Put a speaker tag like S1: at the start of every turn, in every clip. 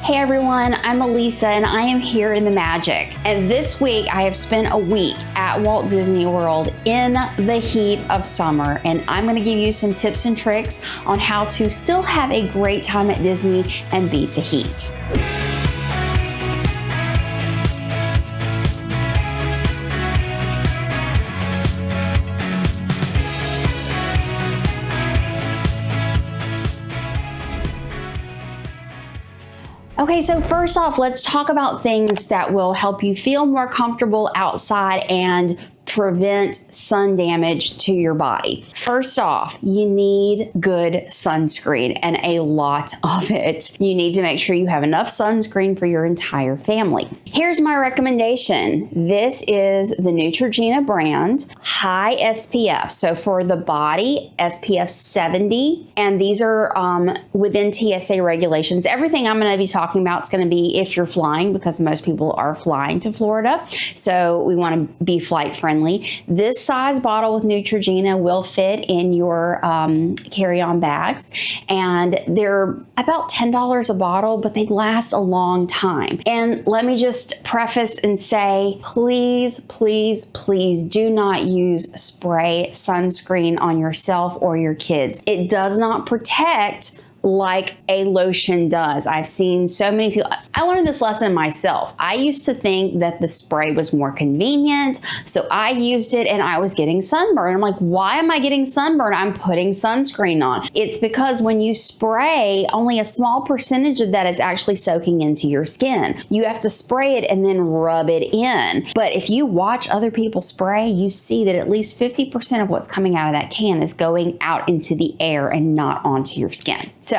S1: Hey everyone, I'm Elisa and I am here in the Magic. And this week I have spent a week at Walt Disney World in the heat of summer. And I'm going to give you some tips and tricks on how to still have a great time at Disney and beat the heat. Okay, so first off, let's talk about things that will help you feel more comfortable outside and prevent sun damage to your body. First off, you need good sunscreen and a lot of it. You need to make sure you have enough sunscreen for your entire family. Here's my recommendation. This is the Neutrogena brand, high SPF. So for the body, SPF 70, and these are within TSA regulations. Everything I'm going to be talking about is going to be if you're flying, because most people are flying to Florida. So we want to be flight friendly. This size bottle with Neutrogena will fit in your carry-on bags, and they're about $10 a bottle, but they last a long time. And let me just preface and say, please, please, please do not use spray sunscreen on yourself or your kids. It does not protect like a lotion does. I've seen so many people. I learned this lesson myself. I used to think that the spray was more convenient, so I used it and I was getting sunburn. I'm like, why am I getting sunburn? I'm putting sunscreen on. It's because when you spray, only a small percentage of that is actually soaking into your skin. You have to spray it and then rub it in. But if you watch other people spray, you see that at least 50% of what's coming out of that can is going out into the air and not onto your skin. So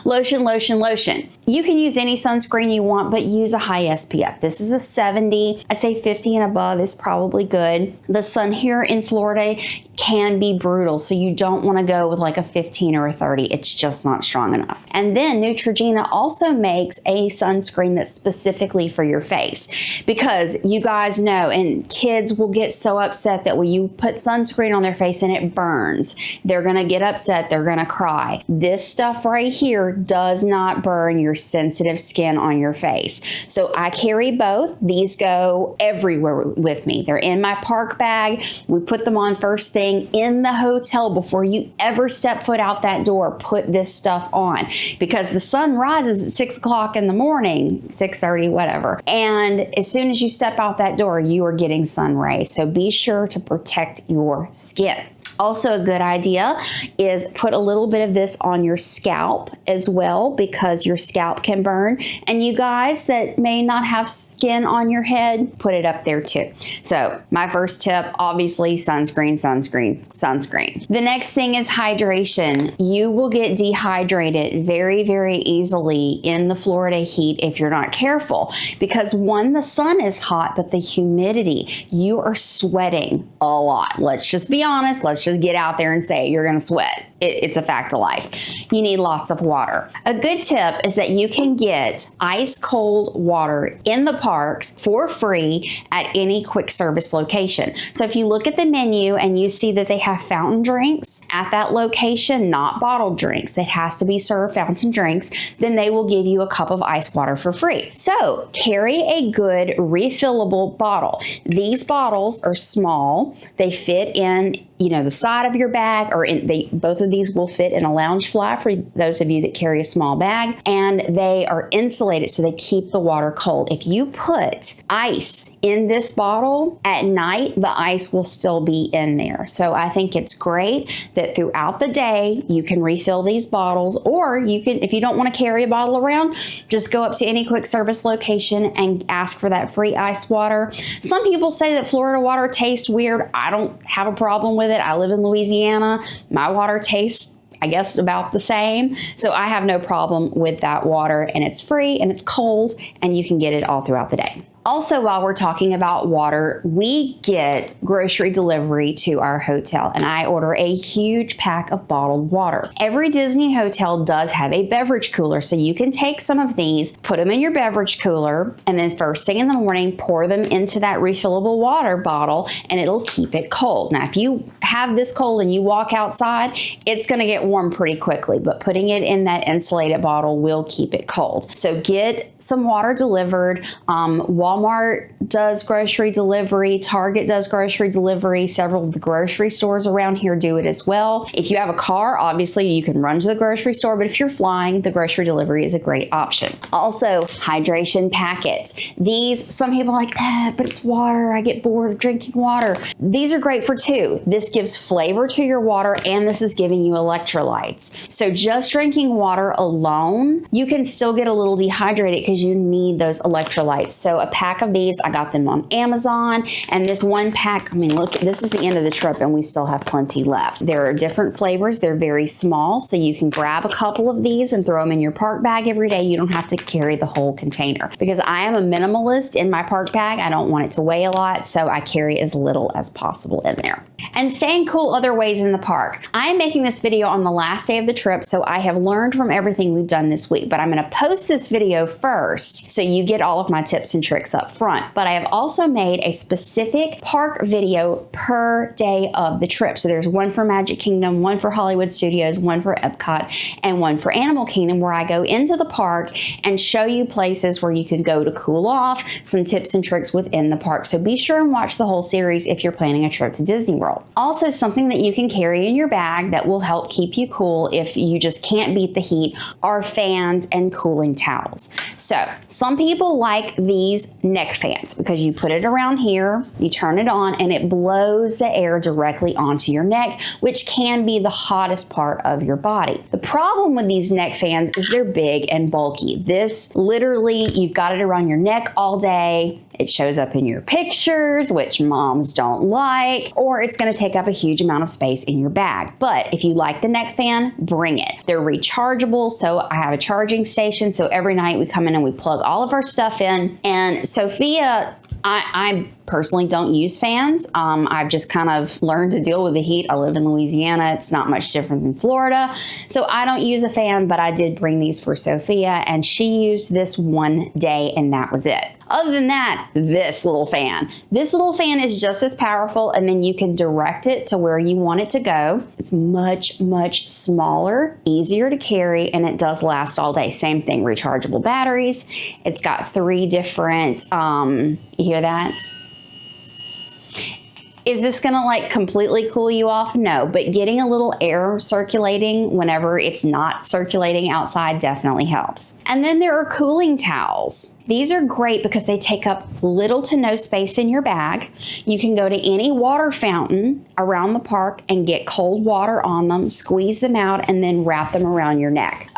S1: lotion, lotion, lotion. You can use any sunscreen you want, but use a high SPF. This is a 70. I'd say 50 and above is probably good. The sun here in Florida can be brutal, so you don't want to go with like a 15 or a 30. It's just not strong enough. And then Neutrogena also makes a sunscreen that's specifically for your face, because you guys know, and kids will get so upset that when you put sunscreen on their face and it burns, they're going to get upset. They're going to cry. This stuff right here does not burn your sensitive skin on your face. So I carry both. These go everywhere with me. They're in my park bag. We put them on first thing in the hotel before you ever step foot out that door. Put this stuff on, because the sun rises at 6 o'clock in the morning, 6:30, whatever. And as soon as you step out that door, you are getting sun rays. So be sure to protect your skin. Also, a good idea is put a little bit of this on your scalp as well, because your scalp can burn. And you guys that may not have skin on your head, put it up there too. So my first tip, obviously sunscreen, sunscreen, sunscreen. The next thing is hydration. You will get dehydrated very, very easily in the Florida heat if you're not careful, because one, the sun is hot, but the humidity, you are sweating a lot. Let's just be honest. Let's just get out there and say it. You're going to sweat. It's a fact of life. You need lots of water. A good tip is that you can get ice cold water in the parks for free at any quick service location. So if you look at the menu and you see that they have fountain drinks at that location, not bottled drinks, it has to be served fountain drinks, then they will give you a cup of ice water for free. So carry a good refillable bottle. These bottles are small. They fit in, the side of your bag, or both of these will fit in a lounge fly for those of you that carry a small bag, and they are insulated so they keep the water cold. If you put ice in this bottle at night, the ice will still be in there. So I think it's great that throughout the day you can refill these bottles, or you can, if you don't want to carry a bottle around, just go up to any quick service location and ask for that free ice water. Some people say that Florida water tastes weird. I don't have a problem with it. I live in Louisiana. My water tastes, I guess, about the same. So I have no problem with that water, and it's free and it's cold and you can get it all throughout the day. Also, while we're talking about water, we get grocery delivery to our hotel, and I order a huge pack of bottled water. Every Disney hotel does have a beverage cooler, so you can take some of these, put them in your beverage cooler, and then first thing in the morning, pour them into that refillable water bottle, and it'll keep it cold. Now, if you have this cold and you walk outside, it's going to get warm pretty quickly, but putting it in that insulated bottle will keep it cold. So get some water delivered. Walmart does grocery delivery. Target does grocery delivery. Several of the grocery stores around here do it as well. If you have a car, obviously you can run to the grocery store, but if you're flying, the grocery delivery is a great option. Also, hydration packets. These, some people are like, but it's water. I get bored of drinking water. These are great for two. This gives flavor to your water, and this is giving you electrolytes. So just drinking water alone, you can still get a little dehydrated because you need those electrolytes. So a pack of these, I got them on Amazon, and this one pack, I mean, look, this is the end of the trip and we still have plenty left. There are different flavors. They're very small, so you can grab a couple of these and throw them in your park bag every day. You don't have to carry the whole container. Because I am a minimalist in my park bag, I don't want it to weigh a lot, so I carry as little as possible in there. And staying cool other ways in the park. I am making this video on the last day of the trip, so I have learned from everything we've done this week, but I'm going to post this video first so you get all of my tips and tricks up front. But I have also made a specific park video per day of the trip. So there's one for Magic Kingdom, one for Hollywood Studios, one for Epcot, and one for Animal Kingdom, where I go into the park and show you places where you can go to cool off, some tips and tricks within the park. So be sure and watch the whole series if you're planning a trip to Disney World. Also, something that you can carry in your bag that will help keep you cool if you just can't beat the heat are fans and cooling towels. So some people like these neck fans because you put it around here, you turn it on, and it blows the air directly onto your neck, which can be the hottest part of your body. The problem with these neck fans is they're big and bulky. This literally, you've got it around your neck all day. It shows up in your pictures, which moms don't like, or it's going to take up a huge amount of space in your bag. But if you like the neck fan, bring it. They're rechargeable, so I have a charging station, so every night we come in and we plug all of our stuff in. And Sophia, I personally don't use fans. I've just kind of learned to deal with the heat. I live in Louisiana. It's not much different than Florida. So I don't use a fan, but I did bring these for Sophia, and she used this one day and that was it. Other than that, this little fan. This little fan is just as powerful, and then you can direct it to where you want it to go. It's much, much smaller, easier to carry, and it does last all day. Same thing, rechargeable batteries. It's got 3 different, you hear that? Is this gonna like completely cool you off? No, but getting a little air circulating whenever it's not circulating outside definitely helps. And then there are cooling towels. These are great because they take up little to no space in your bag. You can go to any water fountain around the park and get cold water on them, squeeze them out, and then wrap them around your neck.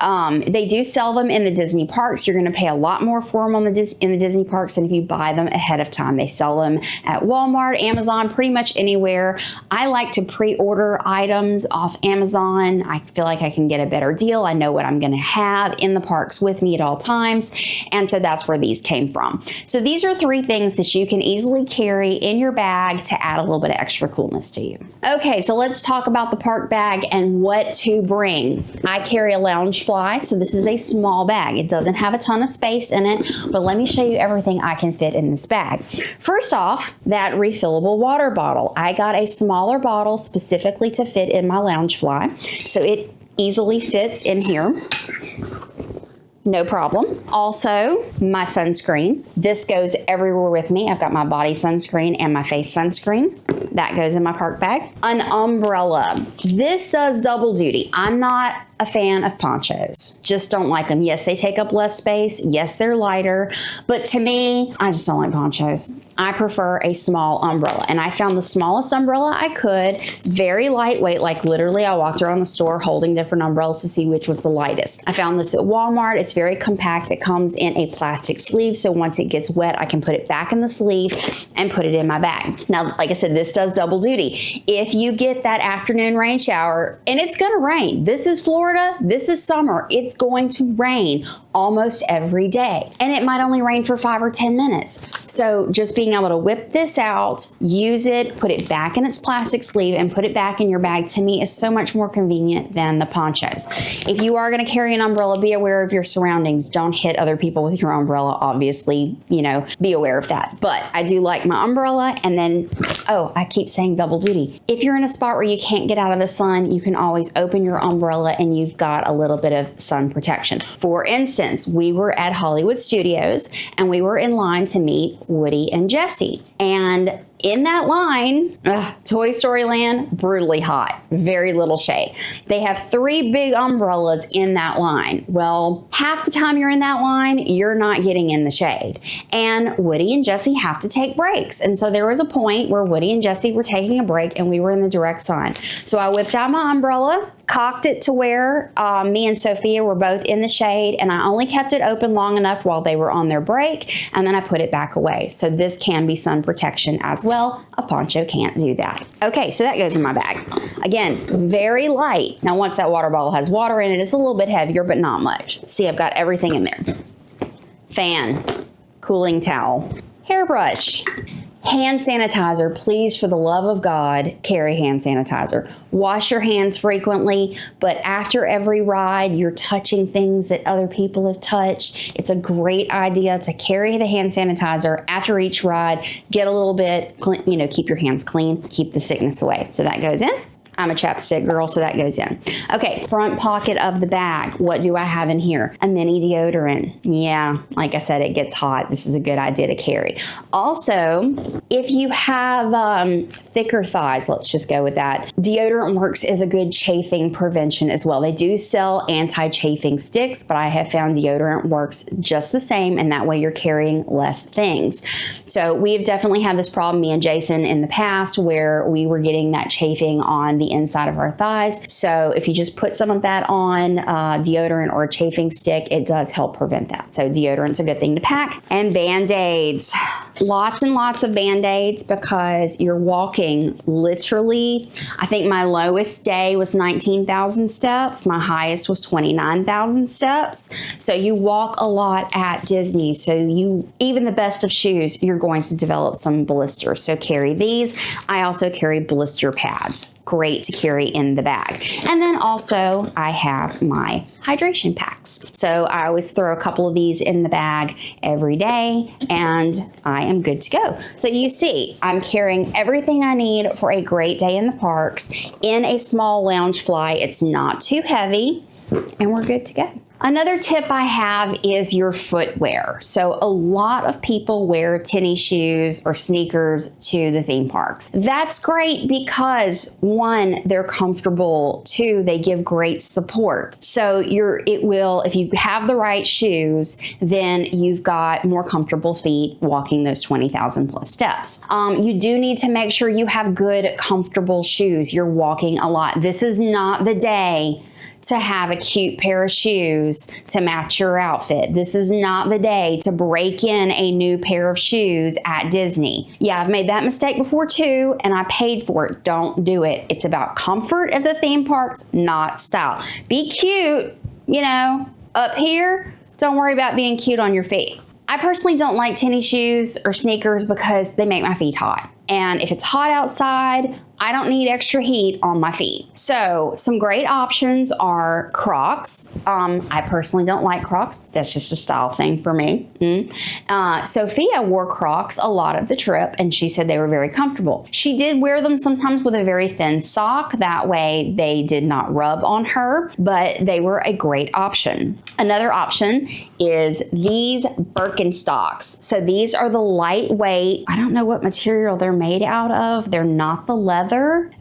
S1: They do sell them in the Disney parks. You're gonna pay a lot more for them in the Disney parks than if you buy them ahead of time. They sell them at Walmart, Amazon, pretty much anywhere. I like to pre-order items off Amazon. I feel like I can get a better deal. I know what I'm gonna have in the parks with me at all times. And so that's where these came from. So these are 3 things that you can easily carry in your bag to add a little bit of extra coolness to you. Okay, so let's talk about the park bag and what to bring. I carry a Loungefly, so this is a small bag. It doesn't have a ton of space in it, but let me show you everything I can fit in this bag. First off, that refillable water bottle. I got a smaller bottle specifically to fit in my Loungefly, so it easily fits in here. No problem. Also, my sunscreen. This goes everywhere with me. I've got my body sunscreen and my face sunscreen. That goes in my park bag. An umbrella. This does double duty. I'm not a fan of ponchos. Just don't like them. Yes, they take up less space. Yes, they're lighter. But to me, I just don't like ponchos. I prefer a small umbrella. And I found the smallest umbrella I could, very lightweight, like literally I walked around the store holding different umbrellas to see which was the lightest. I found this at Walmart. It's very compact. It comes in a plastic sleeve, so once it gets wet, I can put it back in the sleeve and put it in my bag. Now, like I said, this does double duty. If you get that afternoon rain shower, and it's gonna rain. This is Florida, this is summer. It's going to rain almost every day. And it might only rain for 5 or 10 minutes. So just being able to whip this out, use it, put it back in its plastic sleeve, and put it back in your bag, to me is so much more convenient than the ponchos. If you are going to carry an umbrella, be aware of your surroundings. Don't hit other people with your umbrella, obviously, be aware of that. But I do like my umbrella. And then, I keep saying double duty. If you're in a spot where you can't get out of the sun, you can always open your umbrella and you've got a little bit of sun protection. For instance, we were at Hollywood Studios and we were in line to meet Woody and Jesse. And in that line, Toy Story Land, brutally hot, very little shade. They have 3 big umbrellas in that line. Well, half the time you're in that line, you're not getting in the shade. And Woody and Jesse have to take breaks. And so there was a point where Woody and Jesse were taking a break and we were in the direct sun. So I whipped out my umbrella, cocked it to where me and Sophia were both in the shade, and I only kept it open long enough while they were on their break, and then I put it back away. So this can be sun protection as well. A poncho can't do that. Okay, so that goes in my bag. Again, very light. Now once that water bottle has water in it, it's a little bit heavier, but not much. See, I've got everything in there. Fan, cooling towel, hairbrush, hand sanitizer. Please, for the love of God, carry hand sanitizer. Wash your hands frequently, but after every ride, you're touching things that other people have touched. It's a great idea to carry the hand sanitizer after each ride. Get a little bit, keep your hands clean, keep the sickness away. So that goes in. I'm a chapstick girl, so that goes in. Okay, front pocket of the bag. What do I have in here? A mini deodorant. Yeah, like I said, it gets hot. This is a good idea to carry. Also, if you have thicker thighs, let's just go with that. Deodorant Works is a good chafing prevention as well. They do sell anti-chafing sticks, but I have found Deodorant Works just the same, and that way you're carrying less things. So we have definitely had this problem, me and Jason, in the past, where we were getting that chafing on the inside of our thighs. So if you just put some of that on deodorant or a chafing stick, it does help prevent that. So deodorant's a good thing to pack. And Band-Aids. Lots and lots of Band-Aids, because you're walking literally, I think my lowest day was 19,000 steps. My highest was 29,000 steps. So you walk a lot at Disney. So even the best of shoes, you're going to develop some blisters. So carry these. I also carry blister pads. Great to carry in the bag. And then also I have my hydration packs. So I always throw a couple of these in the bag every day and I am good to go. So you see, I'm carrying everything I need for a great day in the parks in a small lounge fly. It's not too heavy and we're good to go. Another tip I have is your footwear. So a lot of people wear tennis shoes or sneakers to the theme parks. That's great because 1, they're comfortable. 2, they give great support. So if you have the right shoes, then you've got more comfortable feet walking those 20,000 plus steps. You do need to make sure you have good, comfortable shoes. You're walking a lot. This is not the day to have a cute pair of shoes to match your outfit. This is not the day to break in a new pair of shoes at Disney. Yeah, I've made that mistake before too, and I paid for it. Don't do it. It's about comfort at the theme parks, not style. Be cute, up here. Don't worry about being cute on your feet. I personally don't like tennis shoes or sneakers because they make my feet hot. And if it's hot outside, I don't need extra heat on my feet. So some great options are Crocs. I personally don't like Crocs. That's just a style thing for me. Sophia wore Crocs a lot of the trip and she said they were very comfortable. She did wear them sometimes with a very thin sock. That way they did not rub on her, but they were a great option. Another option is these Birkenstocks. So these are the lightweight, I don't know what material they're made out of. They're not the leather.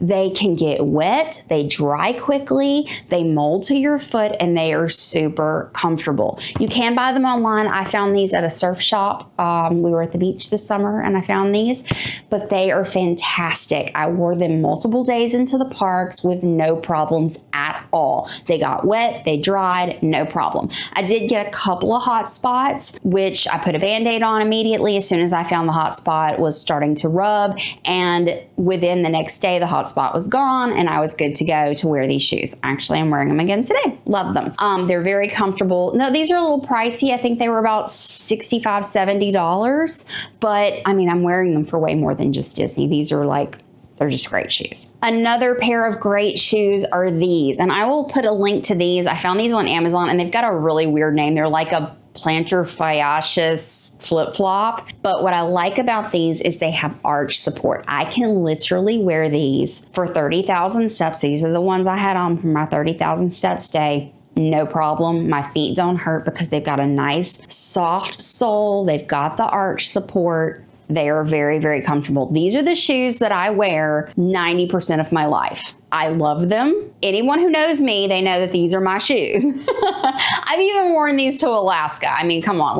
S1: They can get wet. They dry quickly. They mold to your foot and they are super comfortable. You can buy them online. I found these at a surf shop. We were at the beach this summer and I found these, but they are fantastic. I wore them multiple days into the parks with no problems at all. They got wet, they dried, no problem. I did get a couple of hot spots, which I put a Band-Aid on immediately as soon as I found the hot spot was starting to rub. rub, and within the next day the hot spot was gone and I was good to go to wear these shoes. Actually, I'm wearing them again today. Love them. They're very comfortable. No, these are a little pricey. I think they were about $65, $70, but I mean, I'm wearing them for way more than just Disney. These are like, they're just great shoes. Another pair of great shoes are these, and I will put a link to these. I found these on Amazon and they've got a really weird name. They're like a plantar fasciitis flip-flop. But what I like about these is they have arch support. I can literally wear these for 30,000 steps. These are the ones I had on for my 30,000 steps day. No problem. My feet don't hurt because they've got a nice soft sole. They've got the arch support. They are very, very comfortable. These are the shoes that I wear 90% of my life. I love them. Anyone who knows me, they know that these are my shoes. I've even worn these to Alaska. I mean, come on,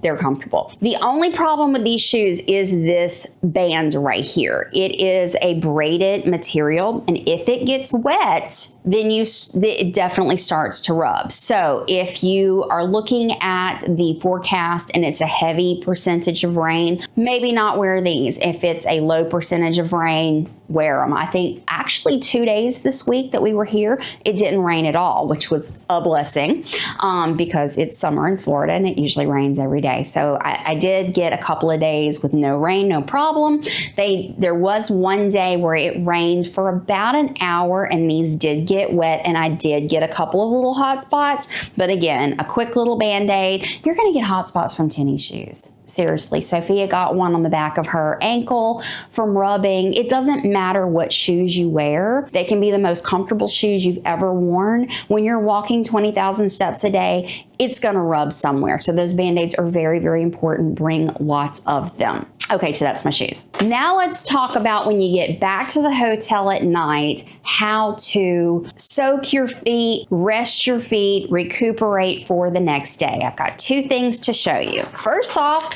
S1: they're comfortable. The only problem with these shoes is this band right here. It is a braided material, and if it gets wet, then it definitely starts to rub. So if you are looking at the forecast and it's a heavy percentage of rain, maybe not wear these. If it's a low percentage of rain, wear them. I think actually 2 days this week that we were here, it didn't rain at all, which was a blessing because it's summer in Florida and it usually rains every day. So I did get a couple of days with no rain, no problem. There was one day where it rained for about an hour and these did get wet and I did get a couple of little hot spots. But again, a quick little Band-Aid. You're going to get hot spots from tennis shoes. Seriously, Sophia got one on the back of her ankle from rubbing. It doesn't matter what shoes you wear. They can be the most comfortable shoes you've ever worn. When you're walking 20,000 steps a day, it's gonna rub somewhere. So those Band-Aids are very, very important. Bring lots of them. Okay, so that's my shoes. Now let's talk about when you get back to the hotel at night, how to soak your feet, rest your feet, recuperate for the next day. I've got two things to show you. First off,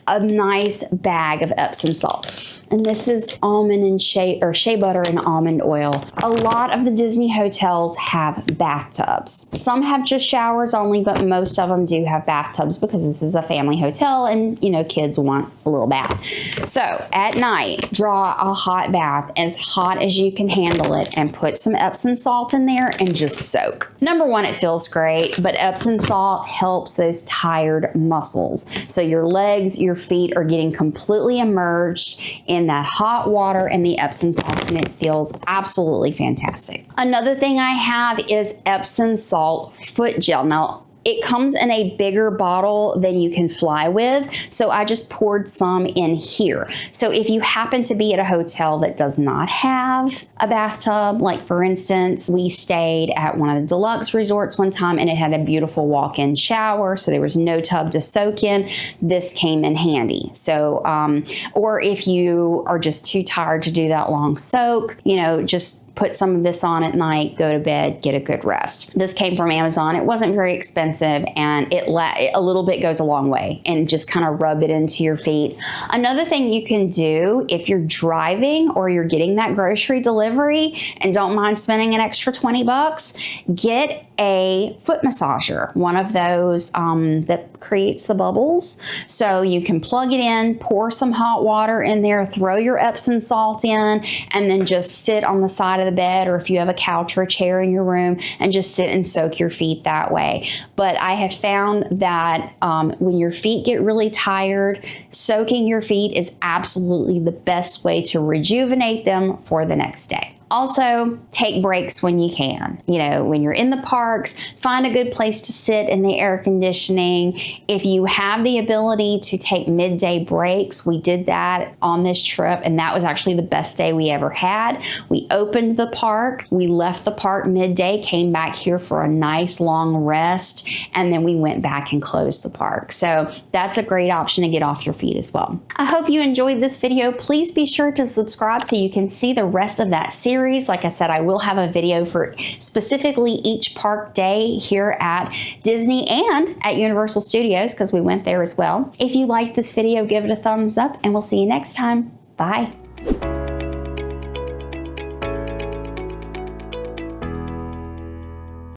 S1: a nice bag of Epsom salt. And this is almond and shea butter and almond oil. A lot of the Disney hotels have bathtubs. Some have just showers only, but most of them do have bathtubs because this is a family hotel and, you know, kids want a little bath. So at night, draw a hot bath as hot as you can handle it and put some Epsom salt in there and just soak. Number one, it feels great, but Epsom salt helps those tired muscles. So your legs, your feet are getting completely immersed in that hot water and the Epsom salt, and it feels absolutely fantastic. Another thing I have is Epsom salt foot gel. Now, it comes in a bigger bottle than you can fly with, so I just poured some in here. So if you happen to be at a hotel that does not have a bathtub, like for instance, we stayed at one of the deluxe resorts one time and it had a beautiful walk-in shower, so there was no tub to soak in. This came in handy. So, or if you are just too tired to do that long soak, you know, just put some of this on at night, go to bed, get a good rest. This came from Amazon. It wasn't very expensive, and a little bit goes a long way, and just kind of rub it into your feet. Another thing you can do if you're driving or you're getting that grocery delivery and don't mind spending an extra 20 bucks, get a foot massager, one of those that creates the bubbles. So you can plug it in, pour some hot water in there, throw your Epsom salt in, and then just sit on the side of the bed, or if you have a couch or a chair in your room, and just sit and soak your feet that way. But I have found that when your feet get really tired, soaking your feet is absolutely the best way to rejuvenate them for the next day. Also, take breaks when you can. You know, when you're in the parks, find a good place to sit in the air conditioning. If you have the ability to take midday breaks, we did that on this trip, and that was actually the best day we ever had. We opened the park, we left the park midday, came back here for a nice long rest, and then we went back and closed the park. So that's a great option to get off your feet as well. I hope you enjoyed this video. Please be sure to subscribe so you can see the rest of that series. Like I said, I will have a video for specifically each park day here at Disney and at Universal Studios, because we went there as well. If you liked this video, give it a thumbs up, and we'll see you next time. Bye.